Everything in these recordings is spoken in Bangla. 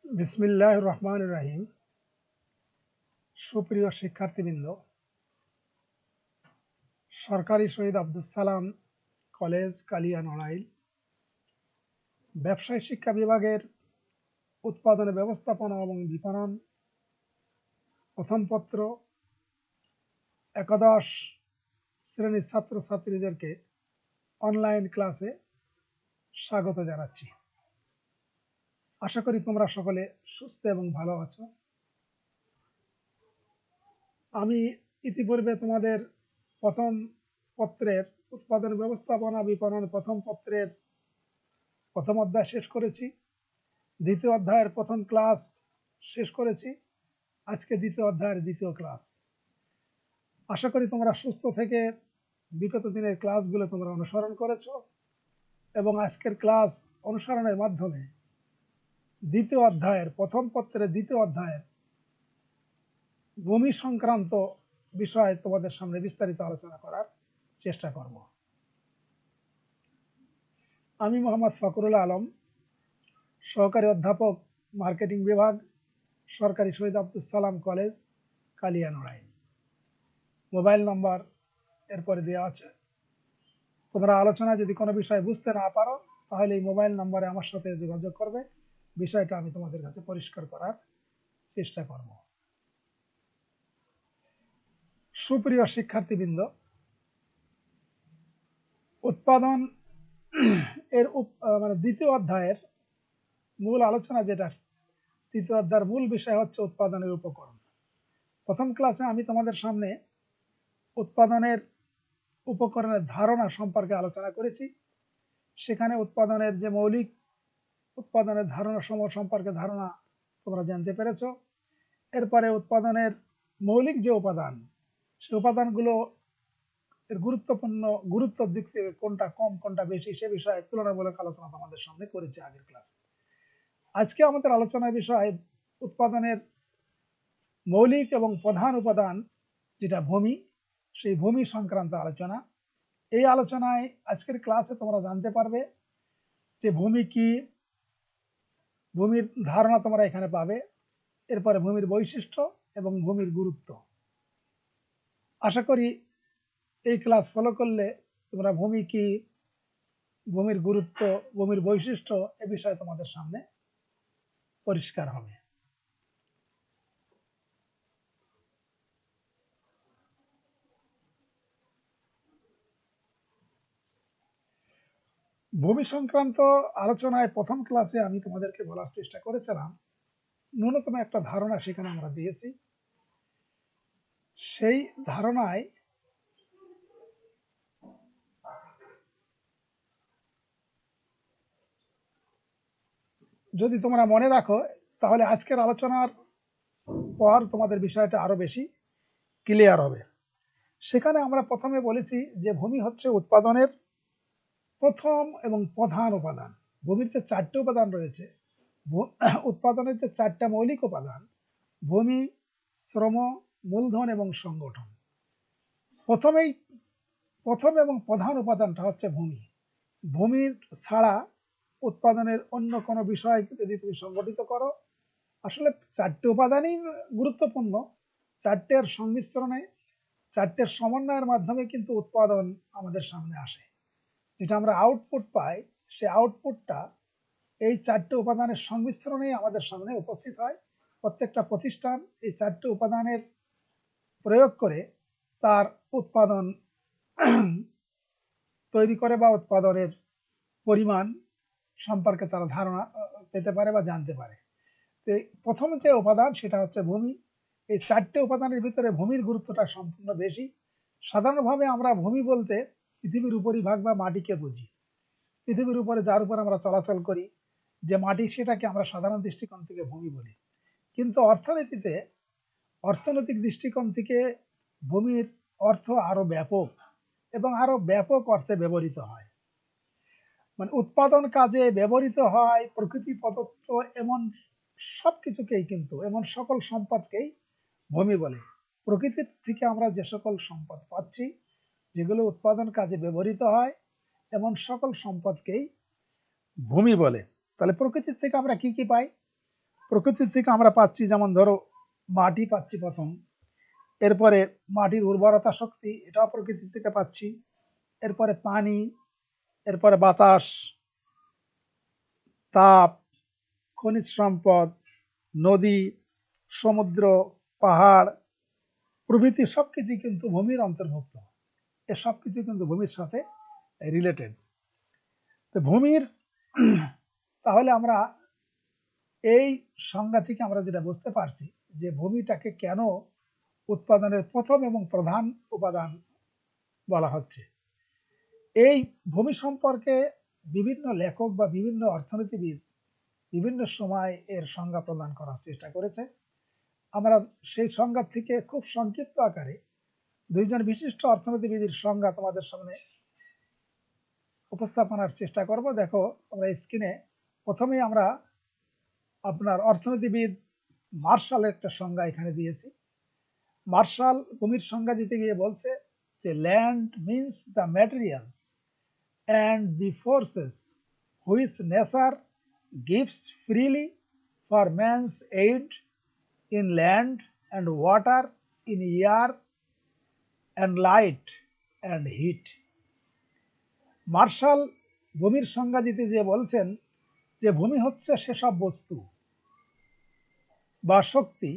বিসমিল্লাহির রহমানির রহিম। সুপ্রিয় শিক্ষার্থীবৃন্দ, সরকারি শহীদ আব্দুল সালাম কলেজ কালিয়া নড়াইল ব্যবসায় শিক্ষা বিভাগের উৎপাদন ব্যবস্থাপনা এবং বিপণন প্রথম পত্র একাদশ শ্রেণীর ছাত্রছাত্রীদেরকে অনলাইন ক্লাসে স্বাগত জানাচ্ছি। আশা করি তোমরা সকলে সুস্থ এবং ভালো আছো। আমি ইতিপূর্বে তোমাদের প্রথম পত্রের উৎপাদন ব্যবস্থাপনা বিপণন প্রথম পত্রের প্রথম অধ্যায় শেষ করেছি, দ্বিতীয় অধ্যায়ের প্রথম ক্লাস শেষ করেছি। আজকে দ্বিতীয় অধ্যায়ের দ্বিতীয় ক্লাস। আশা করি তোমরা সুস্থ থেকে বিগত দিনের ক্লাসগুলো তোমরা অনুসরণ করেছো এবং আজকের ক্লাস অনুসরণের মাধ্যমে দ্বিতীয় অধ্যায়ের প্রথম পত্রের দ্বিতীয় অধ্যায়ের ভূমি সংক্রান্ত বিষয় তোমাদের সামনে বিস্তারিত আলোচনা করার চেষ্টা করব। আমি মোহাম্মদ ফখরুল আলম, সহকারী অধ্যাপক, মার্কেটিং বিভাগ, সরকারি শহীদ আব্দুল সালাম কলেজ কালিয়া নড়াইল। মোবাইল নাম্বার এরপরে দেওয়া আছে। তোমরা আলোচনায় যদি কোনো বিষয় বুঝতে না পারো তাহলে এই মোবাইল নাম্বারে আমার সাথে যোগাযোগ করবে, বিষয়টা আমি তোমাদের কাছে পরিষ্কার করার চেষ্টা করব। সুপ্রিয় শিক্ষার্থীবৃন্দ, উৎপাদন এর মানে দ্বিতীয় অধ্যায়ের মূল আলোচনা যেটা, তৃতীয় অধ্যায়ের মূল বিষয় হচ্ছে উৎপাদনের উপকরণ। প্রথম ক্লাসে আমি তোমাদের সামনে উৎপাদনের উপকরণের ধারণা সম্পর্কে আলোচনা করেছি। সেখানে উৎপাদনের যে মৌলিক উৎপাদনের ধারণা সমূহ সম্পর্কে ধারণা তোমরা জানতে পেরেছ। এরপরে উৎপাদনের মৌলিক যে উপাদান, সে উপাদানগুলো এর গুরুত্বের দিক থেকে কোনটা কম কোনটা বেশি সে বিষয়ে তুলনামূলক আলোচনা তোমাদের সামনে করেছি আগের ক্লাসে। আজকে আমাদের আলোচনার বিষয় উৎপাদনের মৌলিক এবং প্রধান উপাদান যেটা ভূমি, সেই ভূমি সংক্রান্ত আলোচনা। এই আলোচনায় আজকের ক্লাসে তোমরা জানতে পারবে যে ভূমি কি, ভূমির ধারণা তোমরা এখানে পাবে, এরপরে ভূমির বৈশিষ্ট্য এবং ভূমির গুরুত্ব। আশা করি এই ক্লাস ফলো করলে তোমরা ভূমি কি, ভূমির গুরুত্ব, ভূমির বৈশিষ্ট্য এ বিষয়ে তোমাদের সামনে পরিষ্কার হবে। ভূমি সংক্রান্ত আলোচনায় প্রথম ক্লাসে আমি তোমাদেরকে বলার চেষ্টা করেছিলাম, ন্যূনতম একটা ধারণা সেখানে আমরা দিয়েছি। সেই ধারণায় যদি তোমরা মনে রাখো তাহলে আজকের আলোচনার পর তোমাদের বিষয়টা আরো বেশি ক্লিয়ার হবে। সেখানে আমরা প্রথমে বলেছি যে ভূমি হচ্ছে উৎপাদনের প্রথম এবং প্রধান উপাদান। ভূমির যে চারটে উপাদান রয়েছে, উৎপাদনের যে চারটা মৌলিক উপাদান, ভূমি, শ্রম, মূলধন এবং সংগঠন। প্রথম এবং প্রধান উপাদানটা হচ্ছে ভূমি। ভূমির ছাড়া উৎপাদনের অন্য কোনো বিষয় যদি তুমি সংগঠিত করো, আসলে চারটে উপাদানই গুরুত্বপূর্ণ। চারটের সংমিশ্রণে, চারটের সমন্বয়ের মাধ্যমে কিন্তু উৎপাদন আমাদের সামনে আসে। যেটা আমরা আউটপুট পাই, সে আউটপুটটা এই চারটে উপাদানের সংমিশ্রণেই আমাদের সামনে উপস্থিত হয়। প্রত্যেকটা প্রতিষ্ঠান এই চারটে উপাদানের প্রয়োগ করে তার উৎপাদন তৈরি করে বা উৎপাদনের পরিমাণ সম্পর্কে তারা ধারণা পেতে পারে বা জানতে পারে। তো প্রথম যে উপাদান সেটা হচ্ছে ভূমি। এই চারটে উপাদানের ভিতরে ভূমির গুরুত্বটা সম্পূর্ণ বেশি। সাধারণভাবে আমরা ভূমি বলতে পৃথিবীর উপরিভাগ বা মাটিকে বুঝি। পৃথিবীর উপরে যার উপর আমরা চলাচল করি, যে মাটি, সেটাকে আমরা সাধারণ দৃষ্টিকোণ থেকে ভূমি বলি। কিন্তু অর্থনৈতিক দৃষ্টিকোণ থেকে ভূমির অর্থ আরো ব্যাপক এবং আরো ব্যাপক অর্থে ব্যবহৃত হয়। মানে উৎপাদন কাজে ব্যবহৃত হয় প্রকৃতি প্রদত্ত এমন সবকিছুকেই, কিন্তু এমন সকল সম্পদকেই ভূমি বলে। প্রকৃতির থেকে আমরা যে সকল সম্পদ পাচ্ছি, যেগুলো উৎপাদন কাজে ব্যবহৃত হয়, এমন সকল সম্পদকেই ভূমি বলে। তাহলে প্রকৃতির থেকে আমরা কি কি পাই? প্রকৃতির থেকে আমরা পাচ্ছি, যেমন ধরো মাটি পাচ্ছি প্রথম, এরপরে মাটির উর্বরতা শক্তি, এটাও প্রকৃতির থেকে পাচ্ছি, এরপরে পানি, এরপরে বাতাস, তাপ, খনিজ সম্পদ, নদী, সমুদ্র, পাহাড় প্রভৃতি সবকিছু কিন্তু ভূমির অন্তর্ভুক্ত। এ সবকিছু কিন্তু ভূমির সাথে রিলেটেড। তো ভূমির তাহলে আমরা এই সংজ্ঞা থেকে আমরা যেটা বুঝতে পারছি যে ভূমিটাকে কেন উৎপাদনের প্রথম এবং প্রধান উপাদান বলা হচ্ছে। এই ভূমি সম্পর্কে বিভিন্ন লেখক বা বিভিন্ন অর্থনীতিবিদ বিভিন্ন সময় এর সংজ্ঞা প্রদান করার চেষ্টা করেছে। আমরা সেই সংজ্ঞা থেকে খুব সংক্ষিপ্ত আকারে দুইজন বিশিষ্ট অর্থনীতিবিদের সংজ্ঞা তোমাদের সামনে উপস্থাপনার চেষ্টা করব। দেখো আমরা স্ক্রিনে প্রথমেই আমরা আপনার অর্থনীতিবিদ মার্শালের একটা সংজ্ঞা এখানে দিয়েছি। মার্শাল ভূমির সংজ্ঞা দিতে গিয়ে বলছে যে land means the materials and the forces which nature gives freely for man's aid in land and water, in air and light and heat. Marshall ভূমির সংজ্ঞা দিতে যে বলছেন যে ভূমি হচ্ছে সেসব বস্তু বা শক্তি,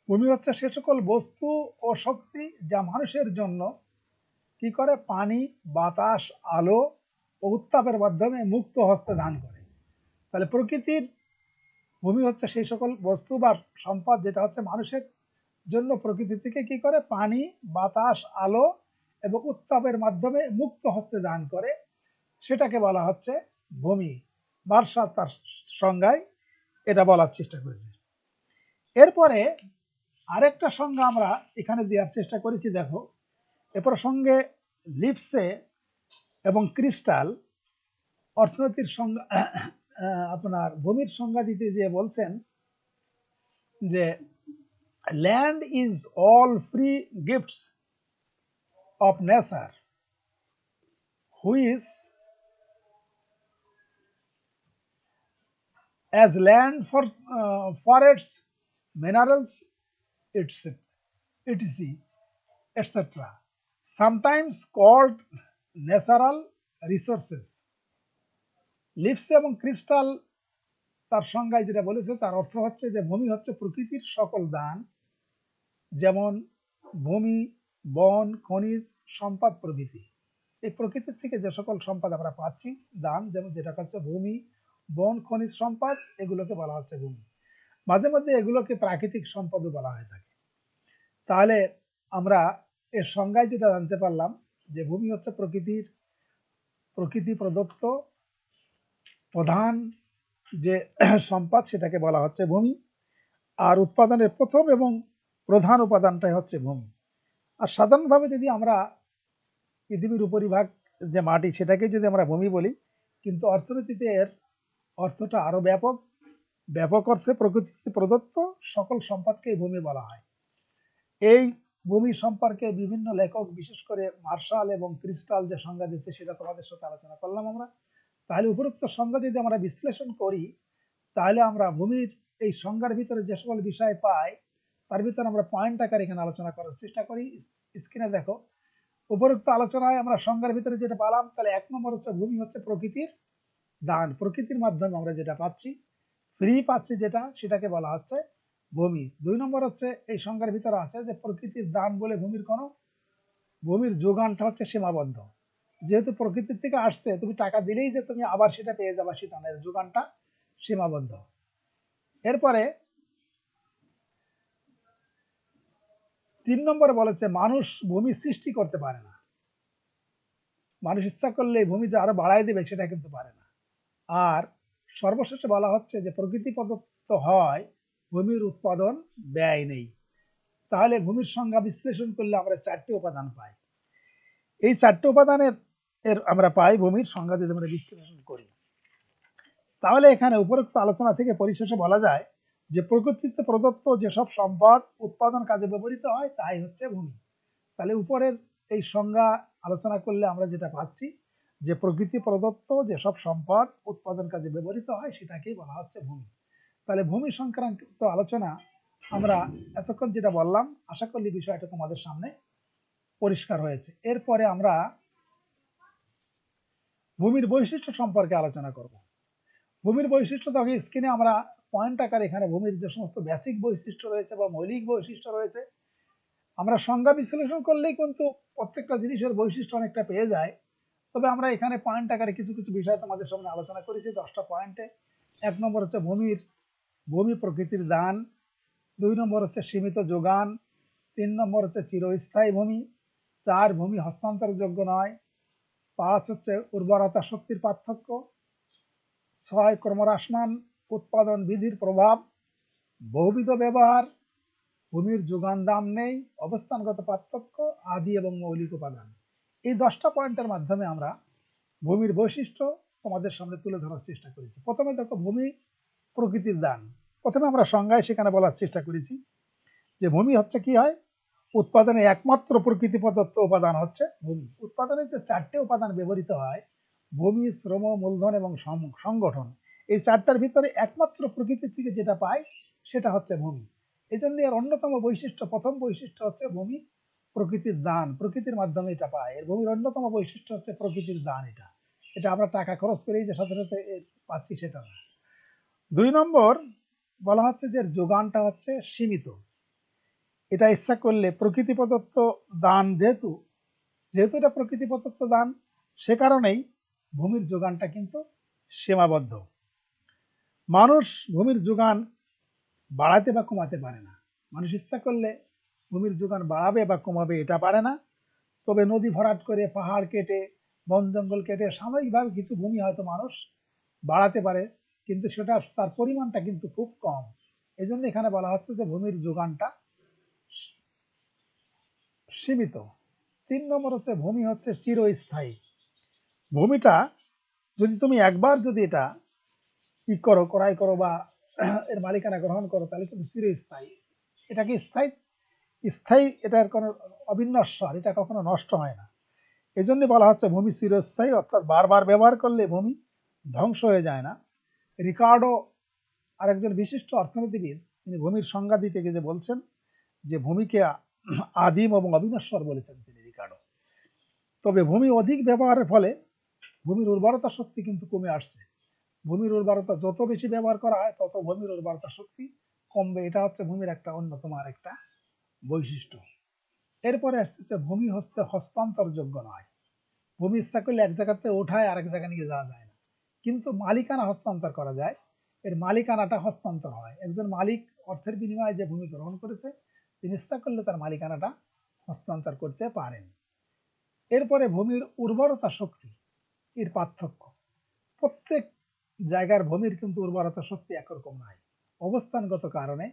ভূমি হচ্ছে সে সকল বস্তু ও শক্তি যা মানুষের জন্য কি করে, পানি, বাতাস, আলো ও উত্তাপের মাধ্যমে মুক্ত হস্তে দান করে। তাহলে প্রকৃতির ভূমি হচ্ছে সেই সকল বস্তু বা সম্পদ যেটা হচ্ছে মানুষের জন্য প্রকৃতি থেকে কি করে, পানি, বাতাস, আলো এবং উত্তাপের মাধ্যমে মুক্ত হস্তে দান করে, সেটাকে বলা হচ্ছে ভূমি। মার্শাল তার সংজ্ঞায় এটা বলার চেষ্টা করেছে। এরপরে আরেকটা সংজ্ঞা আমরা এখানে দেওয়ার চেষ্টা করেছি। দেখো এ প্রসঙ্গে লিপসে এবং ক্রিস্টাল অর্থনীতির সংজ্ঞা আপনার ভূমির সংজ্ঞা দিতে যে বলছেন যে land is all free gifts of nature which as land for forests, minerals, etc., etc., sometimes called natural resources. Lips এবং ক্রিস্টাল তার সংজ্ঞায় যেটা বলেছে তার অর্থ হচ্ছে যে ভূমি হচ্ছে প্রকৃতির সকল দান, যেমন ভূমি, বন, খনিজ সম্পদ প্রভৃতি। এই প্রকৃতির থেকে যে সকল সম্পদ আমরা পাচ্ছি দান, যেমন যেটা হচ্ছে ভূমি, বন, খনিজ সম্পদ, এগুলোকে বলা হচ্ছে ভূমি। মাঝে মধ্যে এগুলোকে প্রাকৃতিক সম্পদও বলা হয়ে থাকে। তাহলে আমরা এর সংজ্ঞায় যেটা জানতে পারলাম যে ভূমি হচ্ছে প্রকৃতি প্রদত্ত প্রধান যে সম্পদ সেটাকে বলা হচ্ছে ভূমি। আর উৎপাদনের প্রথম এবং প্রধান উপাদানটাই হচ্ছে ভূমি। আর সাধারণভাবে যদি আমরা পৃথিবীর উপরিভাগ যে মাটি সেটাকে যদি আমরা ভূমি বলি, কিন্তু অর্থনীতিতে এর অর্থটা আরো ব্যাপক। ব্যাপক অর্থে প্রকৃতি প্রদত্ত সকল সম্পদকেই ভূমি বলা হয়। এই ভূমি সম্পর্কে বিভিন্ন লেখক, বিশেষ করে মার্শাল এবং ক্রিস্টাল যে সংজ্ঞা দিচ্ছে সেটা তোমাদের সাথে আলোচনা করলাম আমরা। তাহলে উপরোক্ত সংজ্ঞা যদি আমরা বিশ্লেষণ করি তাহলে আমরা ভূমির এই সংজ্ঞার ভিতরে যে সকল বিষয় পাই তার ভিতরে আমরা পয়েন্ট আকারে এখানে আলোচনা করার চেষ্টা করি। স্ক্রিনে দেখো উপরোক্ত আলোচনায় আমরা সংজ্ঞার ভিতরে যেটা পেলাম, তাহলে 1 নম্বর হচ্ছে ভূমি হচ্ছে প্রকৃতির দান, প্রকৃতির মাধ্যমে আমরা যেটা পাচ্ছি, ফ্রি পাচ্ছি যেটা, সেটাকে বলা হচ্ছে ভূমি। 2 নম্বর হচ্ছে এই সংজ্ঞার ভিতরে আছে যে প্রকৃতির দান বলে ভূমির যোগানটা হচ্ছে সীমাবদ্ধ। যেহেতু প্রকৃতির থেকে আসছে, তুমি টাকা দিলেই যে তুমি আবার সেটা পেয়ে যাবা সেটা না, যোগানটা সীমাবদ্ধ। এরপরে 3 নম্বরে বলেছে মানুষ ভূমি সৃষ্টি করতে পারে না, মানুষ ইচ্ছা করলে ভূমি যে আরো বাড়াই দেবে সেটা কিন্তু পারে না। আর সর্বশেষে বলা হচ্ছে যে প্রকৃতি প্রদত্ত হয়, ভূমির উৎপাদন ব্যয় নেই। তাহলে ভূমির সংজ্ঞা বিশ্লেষণ করলে আমরা 4টি উপাদান পাই। এই 4টি উপাদানের আমরা পাই ভূমির সংজ্ঞা যদি আমরা বিশ্লেষণ করি। তাহলে এখানে উপরোক্ত আলোচনা থেকে পরিশেষে বলা যায় যে প্রকৃতিতে প্রদত্ত যেসব সম্পদ উৎপাদন কাজে ব্যবহৃত হয় তাই হচ্ছে ভূমি। তাহলে উপরের এই সংজ্ঞা আলোচনা করলে আমরা যেটা পাচ্ছি যে প্রকৃতি প্রদত্ত যেসব সম্পদ উৎপাদন কাজে ব্যবহৃত হয় সেটাকেই বলা হচ্ছে ভূমি। তাহলে ভূমি সংক্রান্ত আলোচনা আমরা এতক্ষণ যেটা বললাম, আশা করি বিষয়টা তোমাদের সামনে পরিষ্কার হয়েছে। এরপরে আমরা ভূমির বৈশিষ্ট্য সম্পর্কে আলোচনা করব। ভূমির বৈশিষ্ট্য দেখো স্ক্রিনে আমরা পয়েন্ট আকারে এখানে ভূমির যে সমস্ত বেসিক বৈশিষ্ট্য রয়েছে বা মৌলিক বৈশিষ্ট্য রয়েছে, আমরা সংজ্ঞা বিশ্লেষণ করলেই কিন্তু প্রত্যেকটা জিনিসের বৈশিষ্ট্য অনেকটা পেয়ে যায়। তবে আমরা এখানে পয়েন্ট আকারে কিছু কিছু বিষয় তোমাদের সামনে আলোচনা করেছি 10টা পয়েন্টে। 1 নম্বর হচ্ছে ভূমি প্রকৃতির দান। 2 নম্বর হচ্ছে সীমিত যোগান। 3 নম্বর হচ্ছে চিরস্থায়ী ভূমি। 4 ভূমি হস্তান্তরযোগ্য নয়। 5 হচ্ছে উর্বরতা শক্তির পার্থক্য। 6 ক্রমহ্রাসমান উৎপাদন বিধির প্রভাব। বহুবিধ ব্যবহার। ভূমির যোগান দাম নেই। অবস্থানগত পার্থক্য। আদি এবং মৌলিক উপাদান। এই 10টা পয়েন্টের মাধ্যমে আমরা ভূমির বৈশিষ্ট্য তোমাদের সামনে তুলে ধরার চেষ্টা করেছি। প্রথমে দেখো ভূমি প্রকৃতির দান। প্রথমে আমরা সংজ্ঞায় সেখানে বলার চেষ্টা করেছি যে ভূমি হচ্ছে কি হয়, উৎপাদনে একমাত্র প্রকৃতি প্রদত্ত উপাদান হচ্ছে ভূমি। উৎপাদনের যে 4টে উপাদান ব্যবহৃত হয়, ভূমি, শ্রম, মূলধন এবং সংগঠন, এই 4টার ভিতরে একমাত্র প্রকৃতির থেকে যেটা পায় সেটা হচ্ছে ভূমি। এই জন্য এর অন্যতম বৈশিষ্ট্য, প্রথম বৈশিষ্ট্য হচ্ছে ভূমি প্রকৃতির দান, প্রকৃতির মাধ্যমে এটা পায়। এর ভূমির অন্যতম বৈশিষ্ট্য হচ্ছে প্রকৃতির দান। এটা আমরা টাকা খরচ করেই যে সাথে সাথে পাচ্ছি সেটা না। 2 নম্বর বলা হচ্ছে যে যোগানটা হচ্ছে সীমিত। এটা ইচ্ছা করলে প্রকৃতি প্রদত্ত দান, যেহেতু যেহেতু এটা প্রকৃতি প্রদত্ত দান, সে কারণেই ভূমির যোগানটা কিন্তু সীমাবদ্ধ। মানুষ ভূমির যোগান বাড়াতে বা কমাতে পারে না। মানুষ ইচ্ছা করলে ভূমির যোগান বাড়াবে বা কমাবে এটা পারে না। তবে নদী ভরাট করে, পাহাড় কেটে, বন জঙ্গল কেটে সাময়িকভাবে কিছু ভূমি হয়তো মানুষ বাড়াতে পারে, কিন্তু সেটা তার পরিমাণটা কিন্তু খুব কম। এই জন্য এখানে বলা হচ্ছে যে ভূমির যোগানটা সীমিত। 3 নম্বর হচ্ছে ভূমি হচ্ছে চিরস্থায়ী। ভূমিটা যদি তুমি একবার যদি এটা ক্রয় করো বা এর মালিকানা গ্রহণ করো, তাহলে কিন্তু চিরস্থায়ী। এটাকে স্থায়ী স্থায়ী এটার কোনো অবিনশ্বর, এটা কখনো নষ্ট হয় না। এই জন্য বলা হচ্ছে ভূমি চিরস্থায়ী, অর্থাৎ বারবার ব্যবহার করলে ভূমি ধ্বংস হয়ে যায় না। রিকার্ডো, আরেকজন বিশিষ্ট অর্থনীতিবিদ, তিনি ভূমির সংজ্ঞা দিতে গিয়ে বলছেন যে ভূমিকে আদিম এবং অবিনশ্বর বলেছেন তিনি, রিকার্ডো। তবে ভূমি অধিক ব্যবহারের ফলে ভূমির উর্বরতা শক্তি কিন্তু কমে আসছে। ভূমির উর্বরতা যত বেশি ব্যবহার করা হয় তত ভূমির উর্বরতা শক্তি কমবে। এটা হচ্ছে ভূমির একটা অন্যতম আরেকটা বৈশিষ্ট্য। এরপরে আসতেছে ভূমি হস্তান্তরযোগ্য নয়। ভূমি ইচ্ছা করলে এক জায়গাতে ওঠায় আরেক জায়গায় নিয়ে যাওয়া যায় না, কিন্তু মালিকানা হস্তান্তর করা যায়। এর মালিকানাটা হস্তান্তর হয়। একজন মালিক অর্থের বিনিময়ে যে ভূমি গ্রহণ করেছে, তিনি ইচ্ছা করলে তার মালিকানাটা হস্তান্তর করতে পারেন। এরপরে ভূমির উর্বরতা শক্তি এর পার্থক্য। প্রত্যেক জায়গার ভূমির কিন্তু উর্বরতা শক্তি একরকম নয়। অবস্থানগত কারণে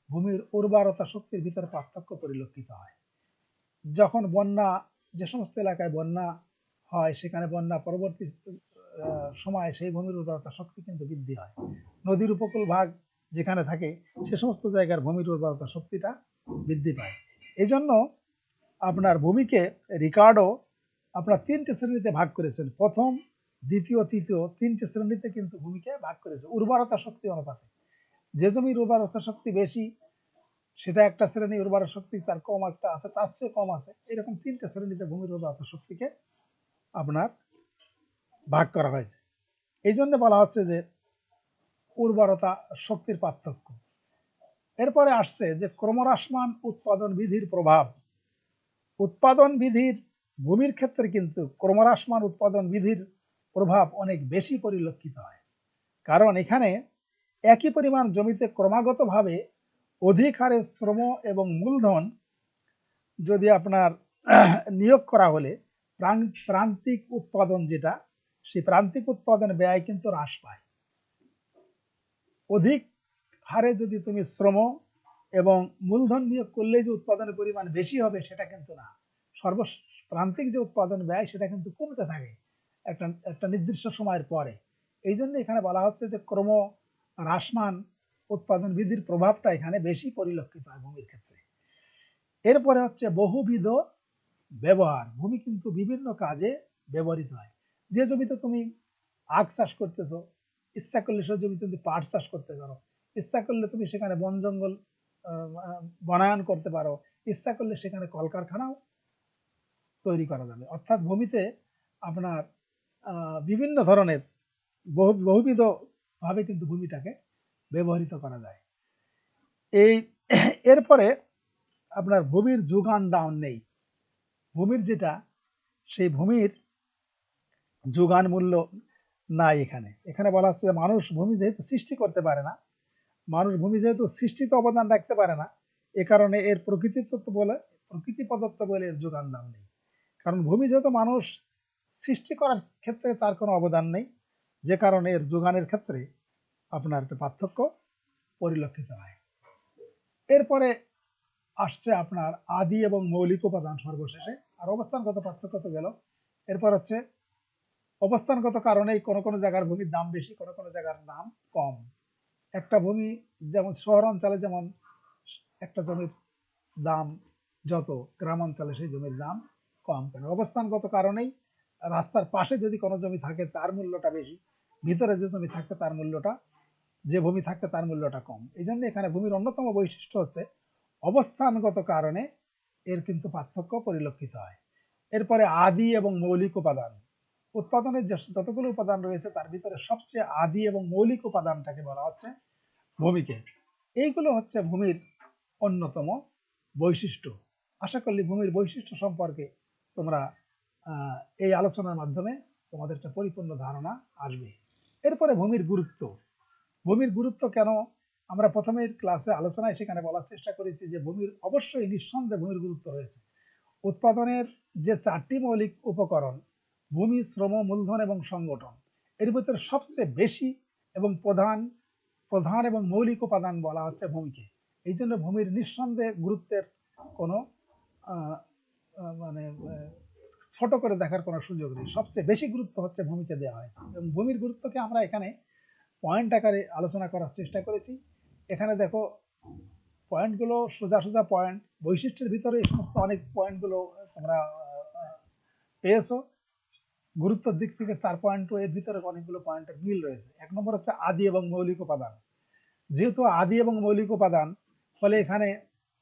ভূমির উর্বরতা শক্তির ভিতরে পার্থক্য পরিলক্ষিত হয়। যখন বন্যা, যে সমস্ত এলাকায় বন্যা হয়, সেখানে বন্যা পরবর্তী সময়ে সেই ভূমির উর্বরতা শক্তি কিন্তু বৃদ্ধি হয়। নদীর উপকূল ভাগ যেখানে থাকে সে সমস্ত জায়গার ভূমির উর্বরতা শক্তিটা বৃদ্ধি পায়। এই জন্য আপনার ভূমিকে রিকার্ডো আপনার 3টে শ্রেণীতে ভাগ করেছেন। প্রথম, দ্বিতীয়, তৃতীয়, 3টে শ্রেণীতে কিন্তু ভূমিকে ভাগ করেছে উর্বরতা শক্তি অনুপাতে। যে জমির উর্বরতা শক্তি বেশি সেটা একটা শ্রেণী, উর্বর শক্তি তার কম একটা আছে, তার চেয়ে কম আছে, এরকম 3টে শ্রেণীতে ভূমির উর্বরতা শক্তিকে আপনার ভাগ করা হয়েছে। এই জন্য বলা হচ্ছে যে উর্বরতা শক্তির পার্থক্য। এরপরে আসছে যে ক্রমহ্রাসমান উৎপাদন বিধির প্রভাব। উৎপাদন বিধির ভূমির ক্ষেত্রে কিন্তু ক্রমহ্রাসমান উৎপাদন বিধির প্রভাব অনেক বেশি পরিলক্ষিত হয়। কারণ এখানে একই পরিমাণ জমিতে ক্রমাগতভাবে অধিক হারে শ্রম এবং মূলধন যদি আপনার নিয়োগ করা হলে প্রান্তিক উৎপাদন যেটা, সেই প্রান্তিক উৎপাদন ব্যয় কিন্তু হ্রাস পায়। অধিক হারে যদি তুমি শ্রম এবং মূলধন নিয়োগ করলে যে উৎপাদনের পরিমাণ বেশি হবে সেটা কিন্তু না। প্রান্তিক যে উৎপাদন ব্যয় সেটা কিন্তু কমতে থাকে একটা একটা নির্দিষ্ট সময়ের পরে। এই জন্য এখানে বলা হচ্ছে যে ক্রম হ্রাসমান উৎপাদন বৃদ্ধির প্রভাবটা এখানে বেশি পরিলক্ষিত হয় ভূমির ক্ষেত্রে। এরপরে হচ্ছে বহুবিধ ব্যবহার। ভূমি কিন্তু বিভিন্ন কাজে ব্যবহৃত হয়। যে জমিতে তুমি আখ চাষ করতেছো, ইচ্ছা করলে সেই জমিতে তুমি পাট চাষ করতে পারো, ইচ্ছা করলে তুমি সেখানে বন জঙ্গল বনায়ন করতে পারো, ইচ্ছা করলে সেখানে কলকারখানাও তৈরি করা যাবে। অর্থাৎ ভূমিতে আপনার বিভিন্ন ধরনের বহুবিধ ভাবে কিন্তু ভূমিটাকে ব্যবহৃত করা যায়। এই এরপরে আপনার ভূমির যোগান দান নেই। ভূমির যেটা, সেই ভূমির যোগান মূল্য নাই। এখানে এখানে বলা হচ্ছে যে মানুষ ভূমি যেহেতু সৃষ্টি করতে পারে না, মানুষ ভূমি যেহেতু সৃষ্টিতে অবদান রাখতে পারে না, এ কারণে এর প্রকৃতি প্রদত্ত বলে এর যোগান দান নেই। কারণ ভূমি যেহেতু মানুষ সৃষ্টি করার ক্ষেত্রে তার কোনো অবদান নেই, যে কারণে এর যোগানের ক্ষেত্রে আপনার একটা পার্থক্য পরিলক্ষিত হয়। এরপরে আসছে আপনার আদি এবং মৌলিক উপাদান সর্বশেষে। আর অবস্থানগত পার্থক্য তো গেল। এরপর হচ্ছে অবস্থানগত কারণেই কোনো কোনো জায়গার ভূমির দাম বেশি, কোনো কোনো জায়গার দাম কম। একটা ভূমি যেমন শহর অঞ্চলে যেমন একটা জমির দাম যত, গ্রাম অঞ্চলে সেই জমির দাম কম। কেন? অবস্থানগত কারণেই রাস্তার পাশে যদি কোনো জমি থাকে তার মূল্যটা বেশি, ভিতরে যে জমি থাকতে তার মূল্যটা, যে ভূমি থাকতে তার মূল্যটা কম। এই জন্য এখানে ভূমির অন্যতম বৈশিষ্ট্য হচ্ছে অবস্থানগত কারণে এর কিন্তু পার্থক্য পরিলক্ষিত হয়। এরপরে আদি এবং মৌলিক উপাদান। উৎপাদনের যতগুলো উপাদান রয়েছে তার ভিতরে সবচেয়ে আদি এবং মৌলিক উপাদানটাকে বলা হচ্ছে ভূমিকে। এইগুলো হচ্ছে ভূমির অন্যতম বৈশিষ্ট্য। আশা করি ভূমির বৈশিষ্ট্য সম্পর্কে তোমরা এই আলোচনার মাধ্যমে তোমাদের একটা পরিপূর্ণ ধারণা আসবে। এরপরে ভূমির গুরুত্ব। ভূমির গুরুত্ব কেন, আমরা প্রথমের ক্লাসে আলোচনায় সেখানে বলার চেষ্টা করেছি যে ভূমির অবশ্যই নিঃসন্দেহে ভূমির গুরুত্ব রয়েছে। উৎপাদনের যে 4টি মৌলিক উপকরণ, ভূমি, শ্রম, মূলধন এবং সংগঠন, এর ভিতরে সবচেয়ে বেশি এবং প্রধান প্রধান এবং মৌলিক উপাদান বলা হচ্ছে ভূমিকে। এই জন্য ভূমির নিঃসন্দেহে গুরুত্বের কোনো মানে ছোট করে দেখার কোনো সুযোগ নেই। সবচেয়ে বেশি গুরুত্ব হচ্ছে ভূমিকে দেওয়া হয়েছে এবং ভূমির গুরুত্বকে আমরা এখানে পয়েন্ট আকারে আলোচনা করার চেষ্টা করেছি। এখানে দেখো পয়েন্টগুলো সোজা সোজা পয়েন্ট, বৈশিষ্ট্যের ভিতরে এই সমস্ত অনেক পয়েন্টগুলো তোমরা পেয়েছো। গুরুত্বের দিক থেকে 4 পয়েন্টও, এর ভিতরে অনেকগুলো পয়েন্টের মিল রয়েছে। 1 নম্বর হচ্ছে আদি এবং মৌলিক উপাদান। যেহেতু আদি এবং মৌলিক উপাদান, ফলে এখানে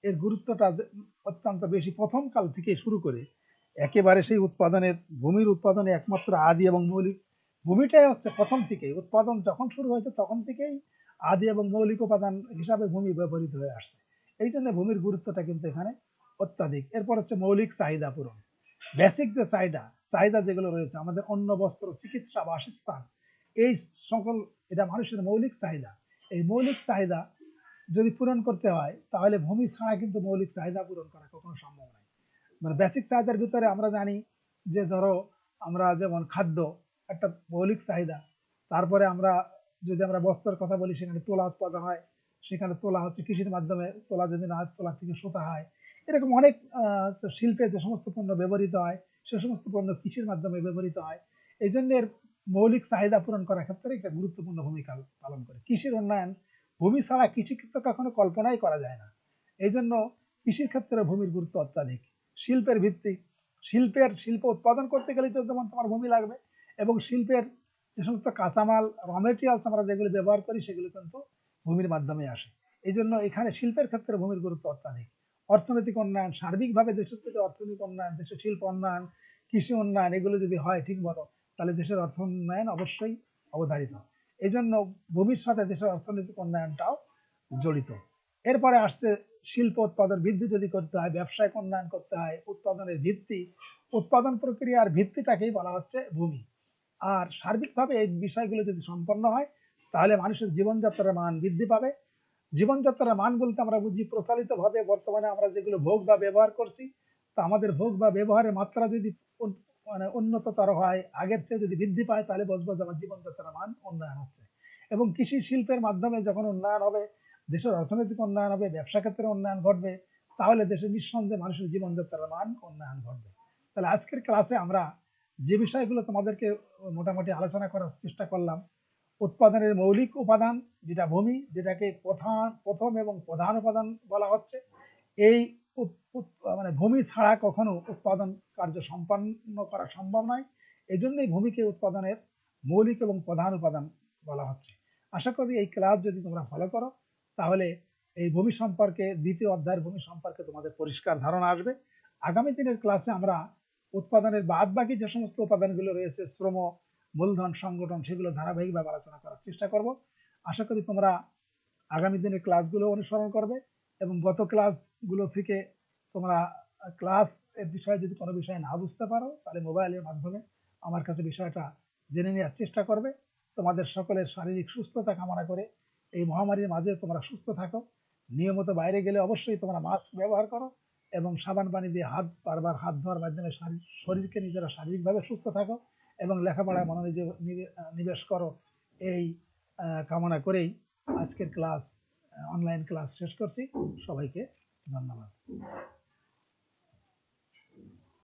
এর গুরুত্বটা অত্যন্ত বেশি। প্রথম কাল থেকে শুরু করে একেবারে সেই উৎপাদনের, ভূমির উৎপাদনে একমাত্র আদি এবং মৌলিক, ভূমিটাই হচ্ছে প্রথম থেকেই, উৎপাদন যখন শুরু হয়েছে তখন থেকেই আদি এবং মৌলিক উপাদান হিসাবে ভূমি ব্যবহৃত হয়ে আসছে। এই জন্য ভূমির গুরুত্বটা কিন্তু এখানে অত্যাধিক। এরপর হচ্ছে মৌলিক চাহিদা পূরণ। বেসিক যে চাহিদা চাহিদা যেগুলো রয়েছে, আমাদের অন্ন, বস্ত্র, চিকিৎসা, বাসস্থান, এই সকল, এটা মানুষের মৌলিক চাহিদা। এই মৌলিক চাহিদা যদি পূরণ করতে হয় তাহলে ভূমি ছাড়া কিন্তু মৌলিক চাহিদা পূরণ করা কখনো সম্ভব নয়। মানে বেসিক চাহিদার ভিতরে আমরা জানি যে ধরো আমরা যেমন খাদ্য একটা মৌলিক চাহিদা, তারপরে আমরা যদি আমরা বস্ত্রের কথা বলি সেখানে তোলা উৎপাদন হয়, সেখানে তোলা হচ্ছে কৃষির মাধ্যমে, তোলা যদি না হয় তোলা থেকে সুতা হয়। এরকম অনেক শিল্পে যে সমস্ত পণ্য ব্যবহৃত হয় সে সমস্ত পণ্য কৃষির মাধ্যমে ব্যবহৃত হয়। এই জন্য এর মৌলিক চাহিদা পূরণ করার ক্ষেত্রে একটা গুরুত্বপূর্ণ ভূমিকা পালন করে। কৃষির উন্নয়ন, ভূমি ছাড়া কৃষি ক্ষেত্রে কখনো কল্পনাই করা যায় না। এই জন্য কৃষির ক্ষেত্রে ভূমির গুরুত্ব অত্যাধিক। শিল্পের ভিত্তি, শিল্প উৎপাদন করতে গেলে তো যেমন তোমার ভূমি লাগবে, এবং শিল্পের যে সমস্ত কাঁচামাল, র মেটেরিয়ালস আমরা যেগুলো ব্যবহার করি সেগুলো কিন্তু ভূমির মাধ্যমে আসে। এই জন্য এখানে শিল্পের ক্ষেত্রে ভূমির গুরুত্ব অত্যাধিক। অর্থনৈতিক উন্নয়ন, সার্বিকভাবে দেশের যদি অর্থনৈতিক উন্নয়ন, দেশের শিল্প উন্নয়ন, কৃষি উন্নয়ন এগুলো যদি হয় ঠিক মতো, তাহলে দেশের অর্থ উন্নয়ন অবশ্যই অবধারিত। এই জন্য ভূমির সাথে দেশের অর্থনৈতিক উন্নয়নটাও জড়িত। এরপরে আসছে শিল্প উৎপাদন বৃদ্ধি যদি করতে হয়, ব্যবসায়িক উন্নয়ন করতে হয়, উৎপাদনের ভিত্তি, উৎপাদন প্রক্রিয়ার ভিত্তিটাকেই বলা হচ্ছে ভূমি। আর সার্বিকভাবে এই বিষয়গুলো যদি সম্পন্ন হয় তাহলে মানুষের জীবনযাত্রার মান বৃদ্ধি পাবে। জীবনযাত্রার মান বলতে আমরা বুঝি প্রচলিত ভাবে বর্তমানে আমরা যেগুলো ভোগ বা ব্যবহার করছি, তা আমাদের ভোগ বা ব্যবহারের মাত্রা যদি মানে উন্নততর হয়, আগের চেয়ে যদি বৃদ্ধি পায়, তাহলে বুঝবো যে আমার জীবনযাত্রার মান উন্নয়ন হচ্ছে। এবং কৃষি শিল্পের মাধ্যমে যখন উন্নয়ন হবে, দেশের অর্থনৈতিক উন্নয়ন হবে, ব্যবসা ক্ষেত্রে উন্নয়ন ঘটবে, তাহলে দেশের নিঃসন্দেহে মানুষের জীবনযাত্রার মান উন্নয়ন ঘটবে। তাহলে আজকের ক্লাসে আমরা যে বিষয়গুলো তোমাদেরকে মোটামুটি আলোচনা করার চেষ্টা করলাম, উৎপাদনের মৌলিক উপাদান যেটা ভূমি, যেটাকে প্রথম এবং প্রধান উপাদান বলা হচ্ছে, এই মানে ভূমি ছাড়া কখনো উৎপাদন কার্য সম্পন্ন করা সম্ভব নয়। এই জন্যই ভূমিকে উৎপাদনের মৌলিক এবং প্রধান উপাদান বলা হচ্ছে। আশা করি এই ক্লাস যদি তোমরা ফলো করো তাহলে এই ভূমি সম্পর্কে, দ্বিতীয় অধ্যায়ের ভূমি সম্পর্কে তোমাদের পরিষ্কার ধারণা আসবে। আগামী দিনের ক্লাসে আমরা উৎপাদনের বাদ বাকি যে সমস্ত উপাদানগুলো রয়েছে, শ্রম, মূলধন, সংগঠন, সেগুলো ধারাবাহিকভাবে আলোচনা করার চেষ্টা করব। আশা করি তোমরা আগামী দিনের ক্লাসগুলো অনুসরণ করবে এবং গত ক্লাসগুলো থেকে তোমরা ক্লাস এর বিষয়ে যদি কোনো বিষয় না বুঝতে পারো তাহলে মোবাইলের মাধ্যমে আমার কাছে বিষয়টা জেনে নেওয়ার চেষ্টা করবে। তোমাদের সকলের শারীরিক সুস্থতা কামনা করে এই মহামারীর মাঝে তোমরা সুস্থ থাকো। নিয়মিত বাইরে গেলে অবশ্যই তোমরা মাস্ক ব্যবহার করো এবং সাবান পানি দিয়ে বারবার হাত ধোয়ার মাধ্যমে শরীরকে নিজেরা শারীরিকভাবে সুস্থ থাকো এবং লেখাপড়ায় নিবেশ করো। এই কামনা করেই আজকের ক্লাস, অনলাইন ক্লাস শেষ করছি। সবাইকে ধন্যবাদ।